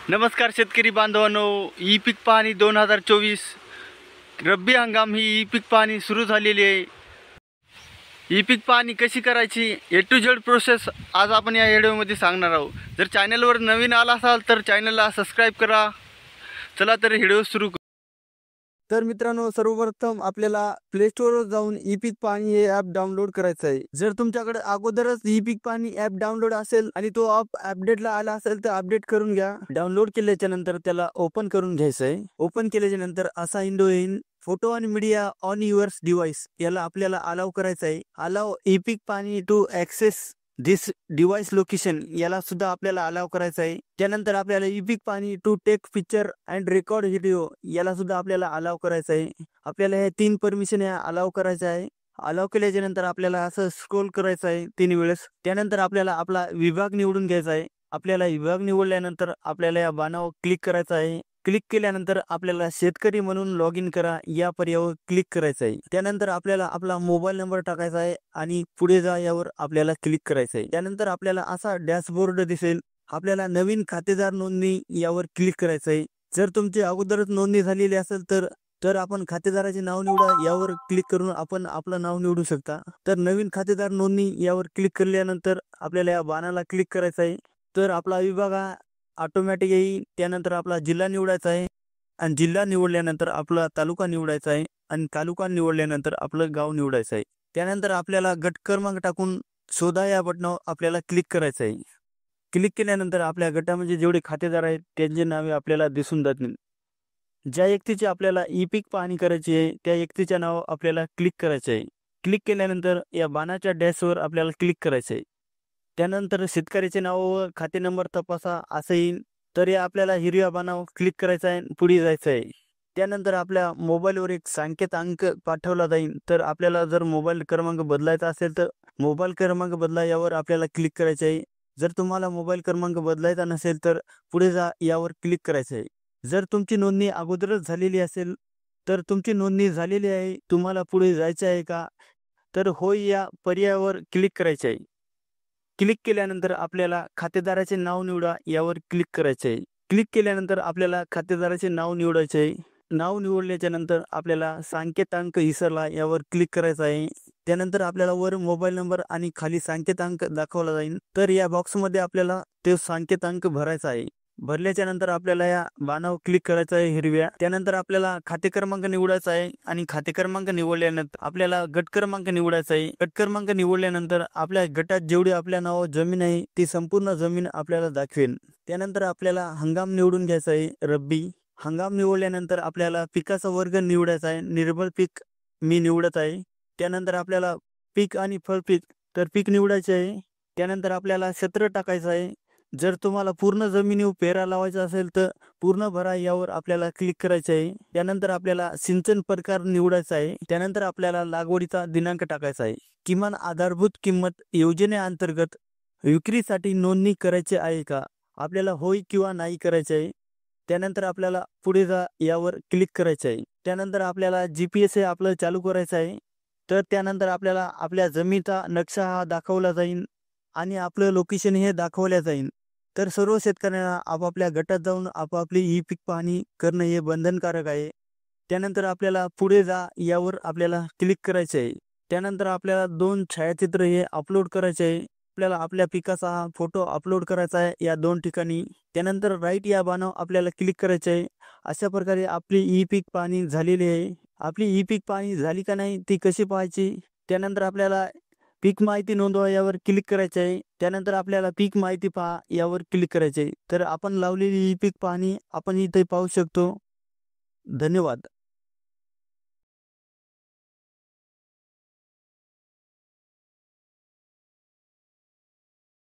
नमस्कार शेतकरी बांधवांनो, ई पीक पाहणी 2024 रब्बी हंगाम ही ई पीक पाहणी सुरू झालेली आहे। ई पीक पाहणी कशी करायची ए टू झेड प्रोसेस आज आपण या व्हिडिओमध्ये सांगणार आहोत। जर चॅनलवर नवीन आला असाल तर चॅनलला सबस्क्राईब करा। चला तर व्हिडिओ सुरू करू। तर मित्रांनो, सर्वप्रथम आपल्याला प्ले स्टोरवर जाऊन ई पीक पाहणी हे ॲप डाउनलोड करायचं आहे। जर तुमच्याकडे अगोदरच ई पीक पाहणी ॲप डाउनलोड असेल आणि तो ॲप अपडेटला आला असेल तर अपडेट करून घ्या। डाउनलोड केल्याच्या नंतर त्याला ओपन करून घ्यायचं आहे। ओपन केल्याच्या नंतर असा विंडो येईल, फोटो आणि मीडिया ऑन युअर डिव्हाइस याला आपल्याला अलाउ करायचं आहे। अलाउ ई पीक पाहणी to access this device location याला सुद्धा आपल्याला अलाउ करायचं आहे। त्यानंतर आपल्याला ई पीक पाहणी to take picture and record video याला सुद्धा आपल्याला अलाउ करायचं आहे। आपल्याला हे 3 परमिशन अलाउ करायचं आहे। अलाउ केल्याच्या नंतर आपल्याला असं स्क्रोल करायचं आहे 3 वेळेस। त्यानंतर आपल्याला आपला विभाग निवडून घ्यायचा आहे। आपल्याला विभाग निवडल्यानंतर आपल्याला या बाणावर क्लिक करायचं आहे। क्लिक केल्यानंतर आपल्याला शेतकरी म्हणून लॉग इन करा या पर्यायावर क्लिक करायचं आहे। त्यानंतर आपल्याला आपला मोबाईल नंबर टाकायचा आहे आणि पुढे जा यावर आपल्याला क्लिक करायचं आहे। त्यानंतर आपल्याला असा डॅशबोर्ड दिसेल। आपल्याला नवीन खातेदार नोंदणी यावर क्लिक करायचं आहे। जर तुमची अगोदरच नोंदणी झालेली असेल तर आपण खातेदाराचे नाव निवडा यावर क्लिक करून आपण आपलं नाव निवडू शकता। तर नवीन खातेदार नोंदणी यावर क्लिक केल्यानंतर आपल्याला या बाणाला क्लिक करायचं आहे। तर आपला विभाग हा ऑटोमॅटिक येईल। त्यानंतर आपला जिल्हा निवडायचा आहे आणि जिल्हा निवडल्यानंतर आपला तालुका निवडायचा आहे आणि तालुका निवडल्यानंतर आपलं गाव निवडायचं आहे। त्यानंतर आपल्याला गट क्रमांक टाकून शोधा या बटनावर आपल्याला क्लिक करायचं आहे। क्लिक केल्यानंतर आपल्या गटामध्ये जेवढे खातेदार आहेत त्यांची नावे आपल्याला दिसून जातील। ज्या व्यक्तीची आपल्याला ई पीक पाहणी करायची आहे त्या व्यक्तीच्या नावावर आपल्याला क्लिक करायचं आहे। क्लिक केल्यानंतर या बाणाच्या डॅशवर आपल्याला क्लिक करायचं आहे। त्यानंतर शेतकऱ्याचे नाव व खाते नंबर तपासा असं येईल। तर या आपल्याला हिरव्या बाणावर क्लिक करायचं आहे, पुढे जायचं आहे। त्यानंतर आपल्या मोबाईलवर एक संकेत अंक पाठवला जाईल। तर आपल्याला जर मोबाईल क्रमांक बदलायचा असेल तर मोबाईल क्रमांक बदला यावर आपल्याला क्लिक करायचं आहे। जर तुम्हाला मोबाईल क्रमांक बदलायचा नसेल तर पुढे जा यावर क्लिक करायचं आहे। जर तुमची नोंदणी अगोदरच झालेली असेल तर तुमची नोंदणी झालेली आहे, तुम्हाला पुढे जायचं आहे का, तर होय या पर्यायावर क्लिक करायचं आहे। क्लिक केल्यानंतर आपल्याला खातेदाराचे नाव निवडा यावर क्लिक करायचे आहे। क्लिक केल्यानंतर आपल्याला खातेदाराचे नाव निवडायचे आहे। नाव निवडल्याच्या नंतर आपल्याला संकेतांक विसरला यावर क्लिक करायचं आहे। त्यानंतर आपल्याला वर मोबाईल नंबर आणि खाली संकेतांक दाखवला जाईल। तर या बॉक्समध्ये आपल्याला ते संकेतांक भरायचा आहे। भरल्याच्या नंतर आपल्याला या बाणावर क्लिक करायचं आहे हिरव्या। त्यानंतर आपल्याला खाते क्रमांक निवडायचा आहे आणि खाते क्रमांक निवडल्यानंतर आपल्याला गट क्रमांक निवडायचा आहे। गट क्रमांक निवडल्यानंतर आपल्या गटात जेवढी आपल्या नावावर जमीन आहे ती संपूर्ण जमीन आपल्याला दाखवेल। त्यानंतर आपल्याला हंगाम निवडून घ्यायचा आहे रब्बी। हंगाम निवडल्यानंतर आपल्याला पिकाचा वर्ग निवडायचा आहे। निर्मल पीक मी निवडत आहे। त्यानंतर आपल्याला पीक आणि फळपीक तर पीक निवडायचे आहे। त्यानंतर आपल्याला क्षेत्र टाकायचं आहे। जर तुम्हाला पूर्ण जमिनीवर पेरा लावायचा असेल तर पूर्ण भरा यावर आपल्याला क्लिक करायचं आहे। त्यानंतर आपल्याला सिंचन प्रकार निवडायचा आहे। त्यानंतर आपल्याला लागवडीचा दिनांक टाकायचा आहे। किमान आधारभूत किंमत योजनेअंतर्गत विक्रीसाठी नोंदणी करायची आहे का, आपल्याला होय किंवा नाही करायचे आहे। त्यानंतर आपल्याला पुढे जा यावर क्लिक करायचं आहे। त्यानंतर आपल्याला GPS हे आपलं चालू करायचं आहे। तर त्यानंतर आपल्याला आपल्या जमिनीचा नक्षा हा दाखवला जाईल आणि आपलं लोकेशन हे दाखवल्या जाईल। तर सर्व शेतकऱ्यांना आपापल्या गटात जाऊन आपापली ई पीक पाहणी करणं हे बंधनकारक आहे। त्यानंतर आपल्याला पुढे जा यावर आपल्याला क्लिक करायचे आहे। त्यानंतर आपल्याला 2 छायाचित्र हे अपलोड करायचे आहे। आपल्याला आपल्या पिकाचा फोटो अपलोड करायचा आहे या 2 ठिकाणी। त्यानंतर राईट या बाणावर आपल्याला क्लिक करायचे आहे। अशा प्रकारे आपली ई पीक पाहणी झालेली आहे। आपली ई पीक पाहणी झाली का नाही ती कशी पाहायची, त्यानंतर आपल्याला पीक माहिती नोंदवा यावर क्लिक करायचे आहे। त्यानंतर आपल्याला पीक माहिती पहा यावर क्लिक करायचे आहे। तर आपण लावलेली ई पीक पाहणी आपण इथे पाहू शकतो। धन्यवाद।